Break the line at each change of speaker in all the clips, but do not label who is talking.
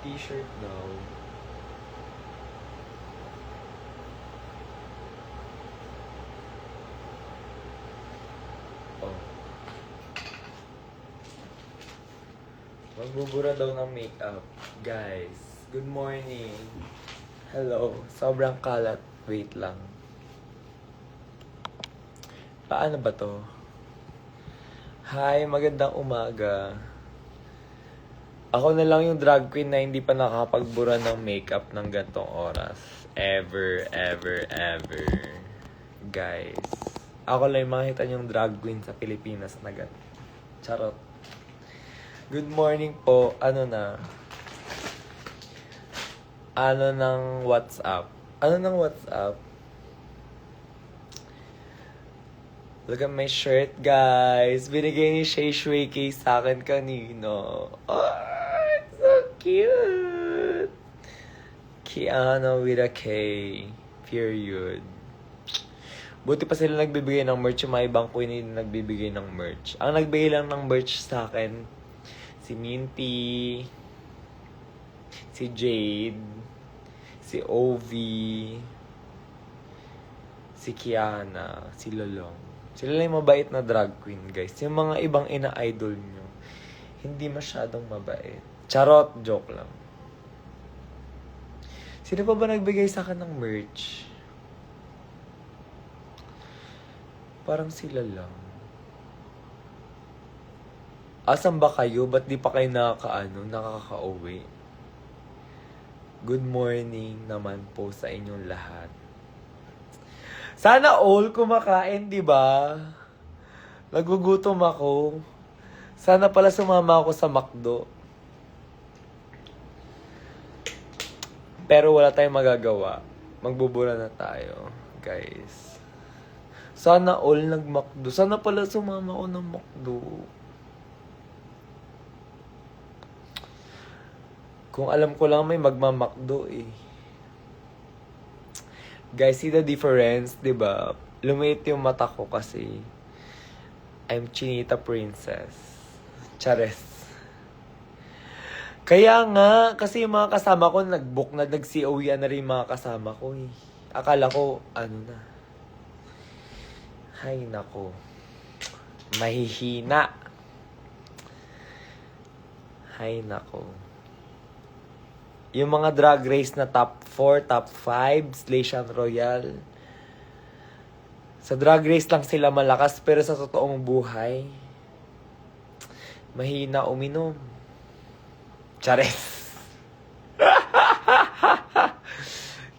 t-shirt daw. Oh. Magbubura daw ng makeup. Guys, good morning. Hello. Sobrang kalat. Wait lang. Paano ba to? Hi, magandang umaga. Ako na lang yung drag queen na hindi pa nakakapagbura ng makeup ng gantong oras. Ever. Guys. Ako lang yung makita yung drag queen sa Pilipinas na ganito. Charot. Good morning po. Ano na? Ano ng WhatsApp? Ano ng WhatsApp? Look at my shirt, guys. Binigay ni Shay Shui K sa akin kanino. Oh, it's so cute. Kiana with a K. Period. Buti pa sila nagbibigay ng merch. Yung mga ibang queen hindi nagbibigay ng merch. Ang nagbigay lang ng merch sa akin, si Minty, si Jade, si Ovi, si Kiana, si Lolong. Sila lang yung mabait na drag queen, guys. Yung mga ibang ina-idol nyo, hindi masyadong mabait. Charot, joke lang. Sino pa ba nagbigay sa akin ng merch? Parang sila lang. Asan ba kayo? Ba't di pa kayo nakaka-uwi? Good morning naman po sa inyong lahat. Sana all kumakain, di ba? Nagugutom ako. Sana pala sumama ako sa McDo. Pero wala tayong magagawa. Magbubura na tayo, guys. Sana all nag-McDo. Sana pala sumama ako ng McDo. Kung alam ko lang may magma-McDo eh. Guys, see the difference, di ba? Lumiit yung mata ko kasi I'm Chinita Princess. Chares. Kaya nga, kasi yung mga kasama ko nag-book na, nag-COE na rin yung mga kasama ko eh. Akala ko, ano na. Hay nako. Mahihina. Hay nako. Yung mga drag race na top 4, top 5, Station Royal. Sa drag race lang sila malakas, pero sa totoong buhay, mahina uminom. Chares.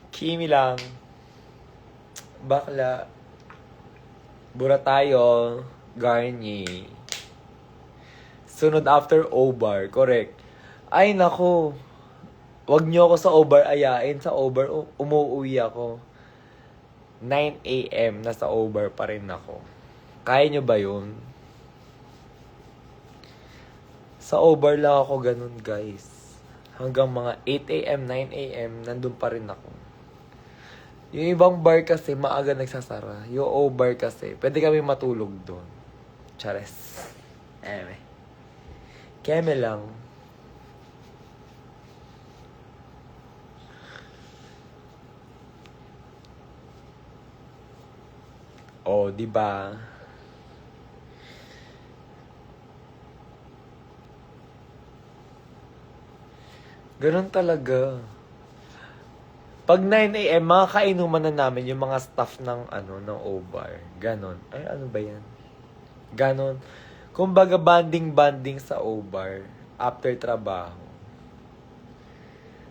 Kimi lang. Bakla. Bura tayo. Garni. Sunod after O-Bar. Correct. Ay, nako. Wag niyo ako sa O-Bar ayain. Sa O-Bar, umuwi ako. 9 a.m. Nasa O-Bar pa rin ako. Kaya niyo ba yun? Sa O-Bar lang ako ganun, guys. Hanggang mga 8 a.m., 9 a.m., nandun pa rin ako. Yung ibang bar kasi, maaga nagsasara. Yung O-Bar kasi, pwede kami matulog doon. Chares. Eme. Keme lang. Oh, di ba? Ganun talaga. Pag 9 a.m., mga kainuman na namin yung mga staff ng ng O-Bar. Ganon. Ay, ano ba yan? Ganon. Kumbaga banding sa O-Bar after trabaho.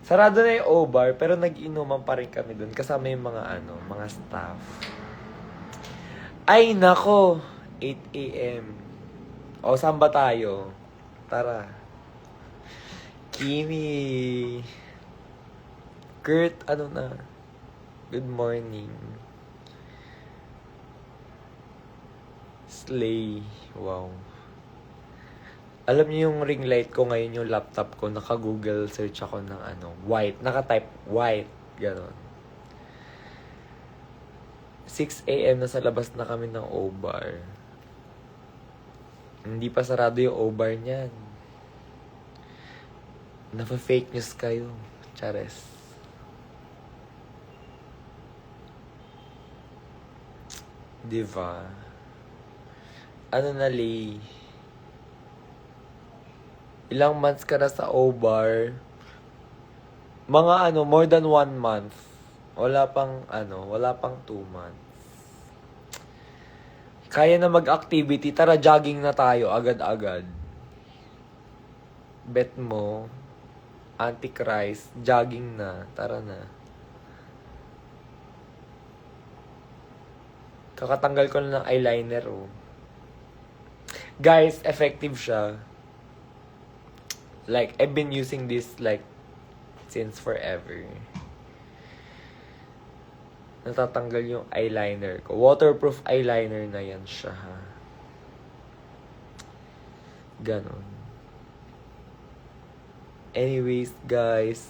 Sarado na yung O-Bar, pero nag-inuman pa rin kami dun kasama yung mga mga staff. Ay, nako. 8 a.m. O, saan ba tayo? Tara. Kimi. Kurt, ano na? Good morning. Slay. Wow. Alam niyo yung ring light ko ngayon, yung laptop ko, naka-Google search ako ng white. Naka-type white. Ganon. 6 a.m. na sa labas na kami ng O-Bar. Hindi pa sarado yung O-Bar niyan. Nafa-fake news kayo. Chares. Diba? Ano na, Lay? Ilang months ka na sa O-Bar? Mga more than 1 month. Wala pang 2 months. Kaya na mag-activity, tara jogging na tayo agad-agad. Bet mo, Antichrist, jogging na, tara na. Kakatanggal ko na ng eyeliner, oh. Guys, effective siya. Like, I've been using this, like, since forever. Natatanggal yung eyeliner ko. Waterproof eyeliner na yan siya, ha. Ganon. Anyways, guys.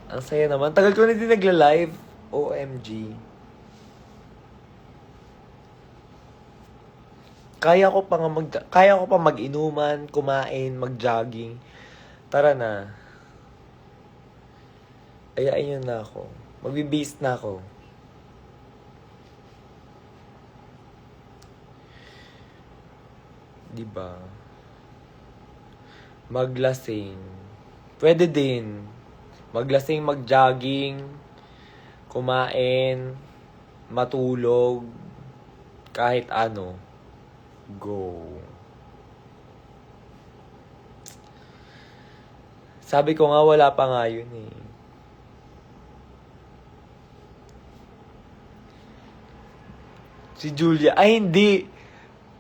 Ang saya naman. Tagal ko na din nagla-live. OMG. Kaya ko pa mag-inuman, kumain, mag-jogging. Tara na. Ayain nyo na ako. Magbe-beast na ako. Diba? Maglasing. Pwede din. Maglasing, mag-jogging, kumain, matulog, kahit ano. Go. Sabi ko nga, wala pa nga yun eh. Si Julia. Ay, hindi.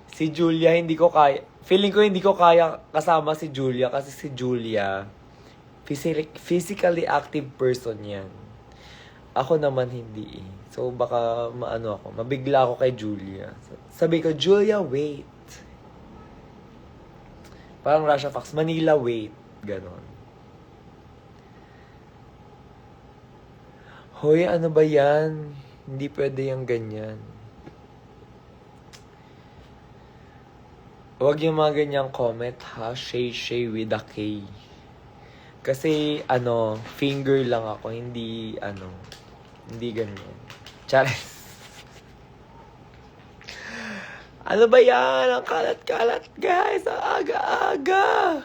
Si Julia, hindi ko kaya. Feeling ko hindi ko kaya kasama si Julia kasi si Julia, physically active person yan. Ako naman hindi eh. So, baka mabigla ako kay Julia. Sabi ko, Julia, wait. Parang Russia Fox, Manila, wait. Ganon. Hoy, ano ba yan? Hindi pwede yung ganyan. Huwag yung mga ganyang comment, ha? Shay with a K. Kasi, finger lang ako. Hindi ganyan. Charis. Ano ba yan? Ang kalat-kalat, guys. Ang aga-aga.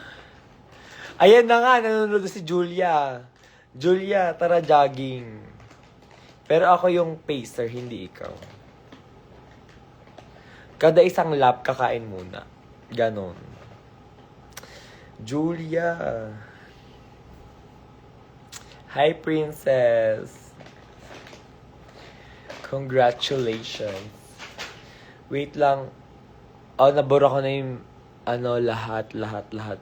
Ayan na nga, nanonood si Julia. Julia, tara jogging. Pero ako yung pacer, hindi ikaw. Kada isang lap, kakain muna. Ganon. Julia. Hi, princess. Congratulations. Wait lang. Nabura ko na yung lahat.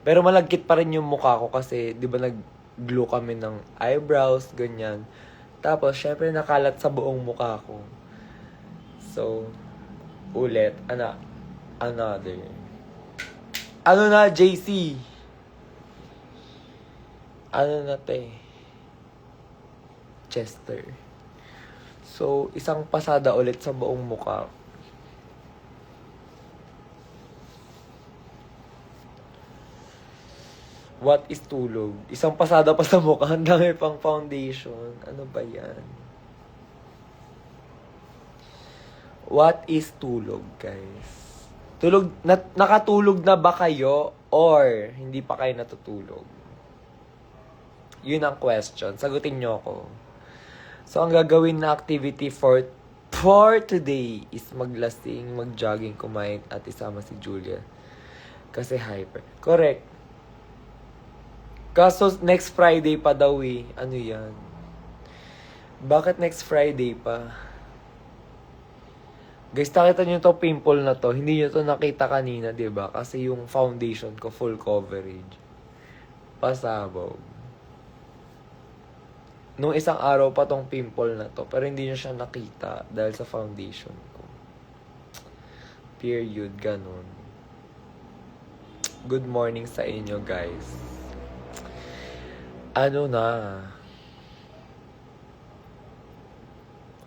Pero malagkit pa rin yung mukha ko kasi, di ba nag-glue kami ng eyebrows, ganyan. Tapos, syempre nakalat sa buong mukha ko. So, ulit. Another. Ano na, JC? Ano na, te? Chester. So, isang pasada ulit sa buong mukha. What is tulog? Isang pasada pa sa mukha. Ang dami pang foundation. Ano ba yan? What is tulog, guys? Nakatulog na ba kayo? Or hindi pa kayo natutulog? Yun ang question. Sagutin nyo ako. So, ang gagawin na activity for today is maglasing, mag-jogging, kumain, at isama si Julia. Kasi hyper. Correct. Kaso, next Friday pa daw eh. Ano yan? Bakit next Friday pa? Guys, nakita nyo to pimple na to. Hindi nyo to nakita kanina, diba? Kasi yung foundation ko, full coverage. Pasabog. Nung isang araw pa tong pimple na to. Pero hindi nyo siya nakita dahil sa foundation ko. Period, ganun. Good morning sa inyo, guys. Ano na?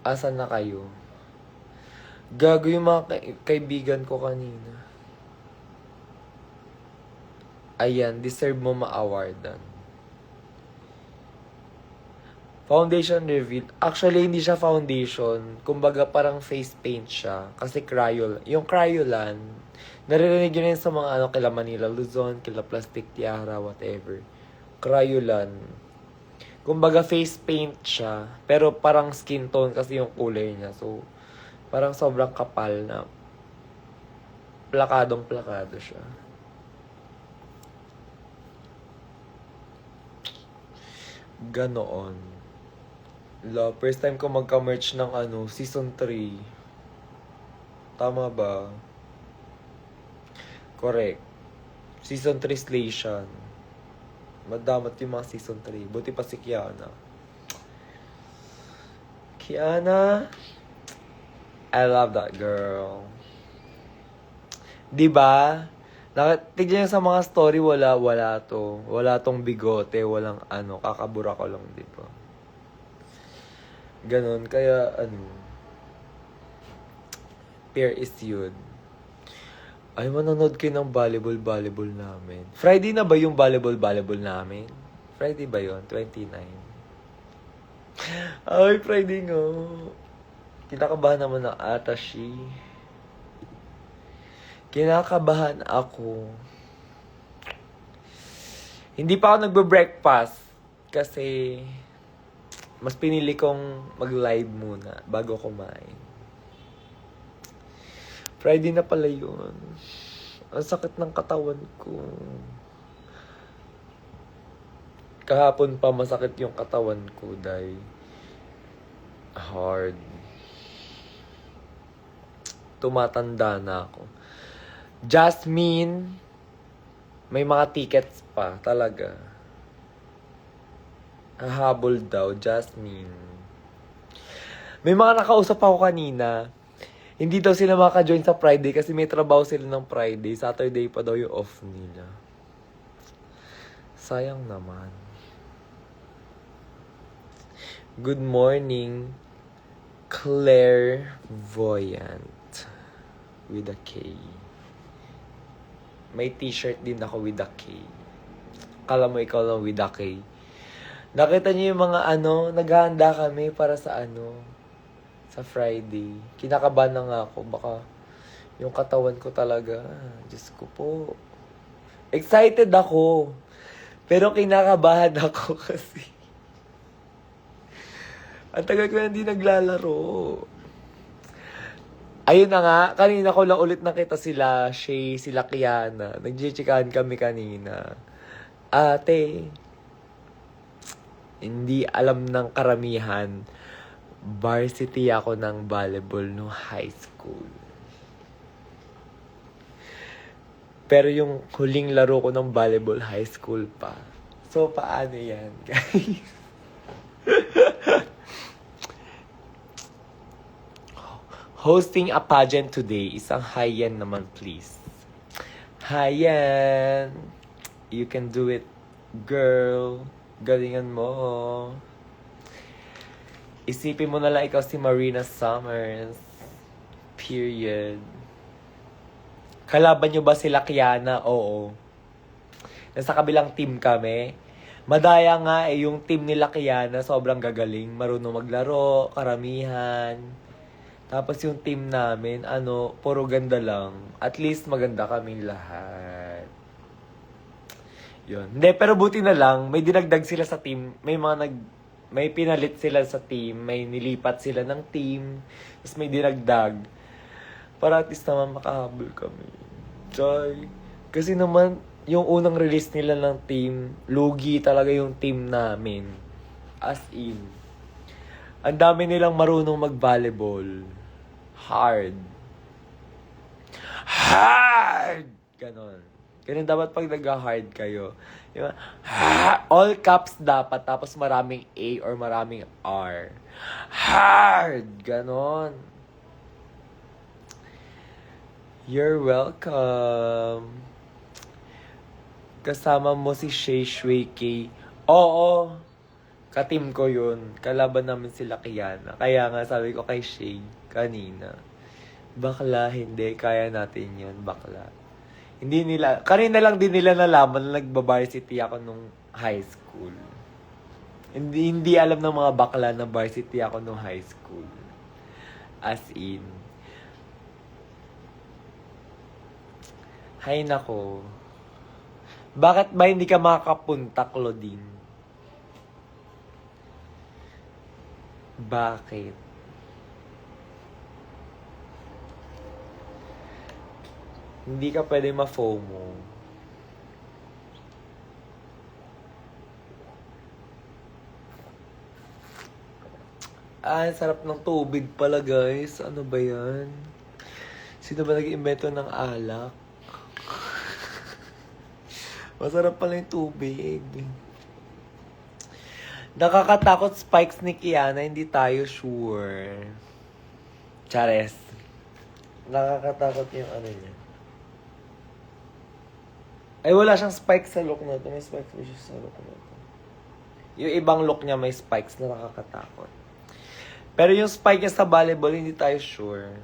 Asan na kayo? Gago yung mga kaibigan ko kanina. Ayan, deserve mo ma-awardan. Foundation reveal. Actually, hindi siya foundation. Kumbaga, parang face paint siya. Kasi Crayolan. Yung Crayolan, naririnig yun sa mga kila Manila Luzon, kila Plastic Tiara, whatever. Crayolan. Kumbaga, face paint siya. Pero parang skin tone kasi yung kulay niya. So, parang sobrang kapal na plakadong-plakado siya. Ganoon. First time ko magka-merch ng season 3. Tama ba? Correct. Season 3 Slation. Madamat yung mga season 3. Buti pa si Kiana. Kiana, I love that girl. Diba? Tignan niyo sa mga story, wala to. Wala tong bigote, walang kakabura ko lang, diba? Ganon, kaya pair is yun. Ay, manonood kayo ng volleyball namin. Friday na ba yung volleyball namin? Friday ba yun? 29. Ay, Friday nga. Kinakabahan naman ng Atashi. Kinakabahan ako. Hindi pa ako nagbe-breakfast. Kasi mas pinili kong mag-live muna bago kumain. Friday na pala yun. Ang sakit ng katawan ko. Kahapon pa masakit yung katawan ko dahil hard. Tumatanda na ako. Jasmine, may mga tickets pa talaga. Hahabol daw, Jasmine. May mga nakausap ako kanina. Hindi daw sila maka-join sa Friday kasi may trabaho sila ng Friday. Saturday pa daw yung off nila. Sayang naman. Good morning, Clairvoyant. With a K. May t-shirt din ako with a K. Kala mo ikaw lang with a K. Nakita niyo yung mga naghahanda kami para sa sa Friday. Kinakabahan na nga ako. Baka yung katawan ko talaga. Diyos ko po. Excited ako. Pero kinakabahan ako kasi. Ang tagal ko na hindi naglalaro. Ayun na nga. Kanina ko lang ulit nakita sila Shay, sila Kiana. Nag-chikahan kami kanina. Ate, hindi alam ng karamihan, varsity ako ng volleyball no high school. Pero yung huling laro ko ng volleyball high school pa. So, paano yan, guys? Hosting a pageant today. Isang Hyan naman, please. Hyan! You can do it, girl. Galingan mo. Isipin mo na lang ikaw si Marina Summers. Period. Kalaban nyo ba sila Kiana? Oo. Nasa kabilang team kami. Madaya nga yung team nila Kiana. Sobrang gagaling. Marunong maglaro. Karamihan. Tapos yung team namin, puro ganda lang. At least maganda kaming lahat. Yun. Hindi, pero buti na lang, may dinagdag sila sa team. May pinalit sila sa team. May nilipat sila ng team. Tapos may dinagdag. Para at least naman makahabol kami. Joy. Kasi naman, yung unang release nila ng team, lugi talaga yung team namin. As in. Ang dami nilang marunong mag-volleyball. Hard. Ganon. Ganun dapat pag nag-hard kayo. Yung, all caps dapat, tapos maraming A or maraming R. Hard! Ganon. You're welcome. Kasama mo si Shay Shui K. Oo. Ka-team ko yun. Kalaban namin sila Kiana. Kaya nga sabi ko kay Shay kanina. Bakla, hindi. Kaya natin yun. Bakla. Hindi nila, kanina lang din nila nalaman na nagba-varsity ako nung high school. Hindi alam ng mga bakla na varsity ako nung high school. As in. Hay nako. Bakit ba hindi ka makapunta, Claudine? Bakit? Hindi ka pwede ma-FOMO. Sarap ng tubig pala, guys. Ano ba yan? Sino ba nag-iimbento ng alak? Masarap pala yung tubig. Nakakatakot spikes ni Kiana, hindi tayo sure. Chares. Nakakatakot yung ano niya. Ay, wala siyang spikes sa look na to. May spikes ba siya sa look na to? Yung ibang look niya may spikes na nakakatakot. Pero yung spike niya sa volleyball, hindi tayo sure.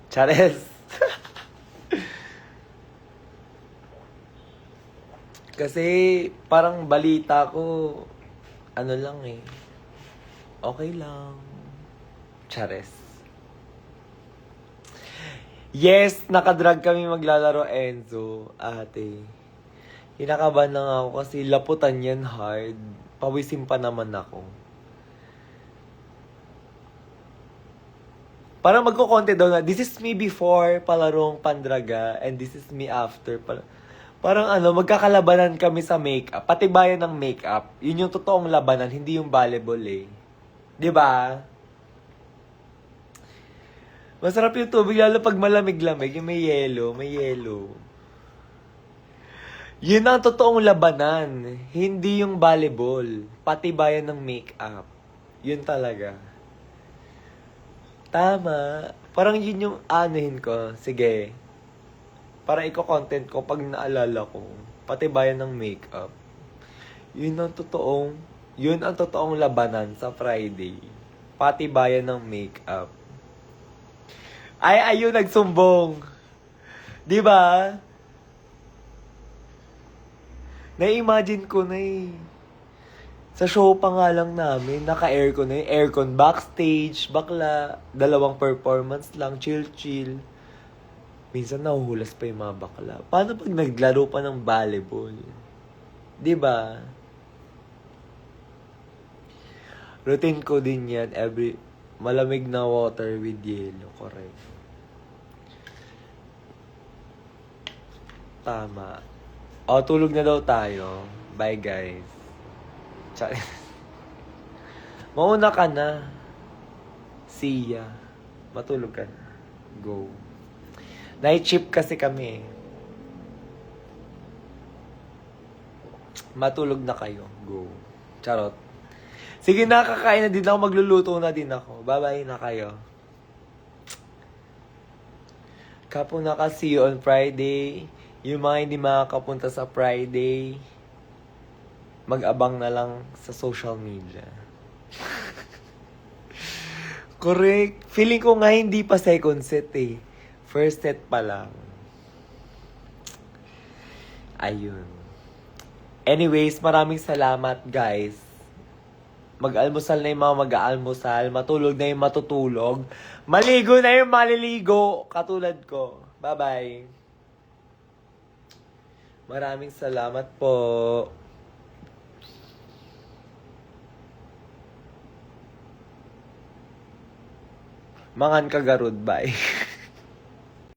Chares. Kasi parang balita ko, ano lang eh. Okay lang. Chares. Yes, nakadrag kami maglalaro, Enzo, ate. Kinakabahan lang ako kasi laputan yan hard. Pawisin pa naman ako. Parang magko-content daw na, this is me before palarong pandraga and this is me after. Parang ano, magkakalabanan kami sa makeup. Patibayan ng makeup. Yun yung totoong labanan, hindi yung volleyball eh. 'Di ba? Masarap yung tubig, lalo pag malamig-lamig. Yung may yelo, may yelo. Yun ang totoong labanan. Hindi yung volleyball. Patibayan ng makeup. Yun talaga. Tama. Parang yun yung anuhin ko. Sige. Para iko-content ko pag naalala ko. Patibayan ng makeup. Yun ang totoong labanan sa Friday. Patibayan ng makeup. Ayun, nagsumbong. Di ba? Na-imagine ko na eh. Sa show pa nga lang namin, naka-aircon na yung aircon backstage, bakla, 2 performance lang, chill. Minsan nahuhulas pa yung mga bakla. Paano pag naglaro pa ng volleyball? Di ba? Routine ko din yan, malamig na water with yellow, correct. Tama. O, tulog na daw tayo. Bye, guys. Mauna ka na. See ya. Matulog ka na. Go. Night shift kasi kami. Matulog na kayo. Go. Charot. Sige na, kakain na din ako. Magluluto na din ako. Bye-bye na kayo. Kapo na see you on Friday. Yung mga hindi makakapunta sa Friday, mag-abang na lang sa social media. Correct. Feeling ko nga hindi pa second set eh. First set pa lang. Ayun. Anyways, maraming salamat guys. Mag-almusal na yung mga mag-aalmusal. Matulog na yung matutulog. Maligo na yung maliligo. Katulad ko. Bye-bye. Maraming salamat po. Mangan ka garud, bye.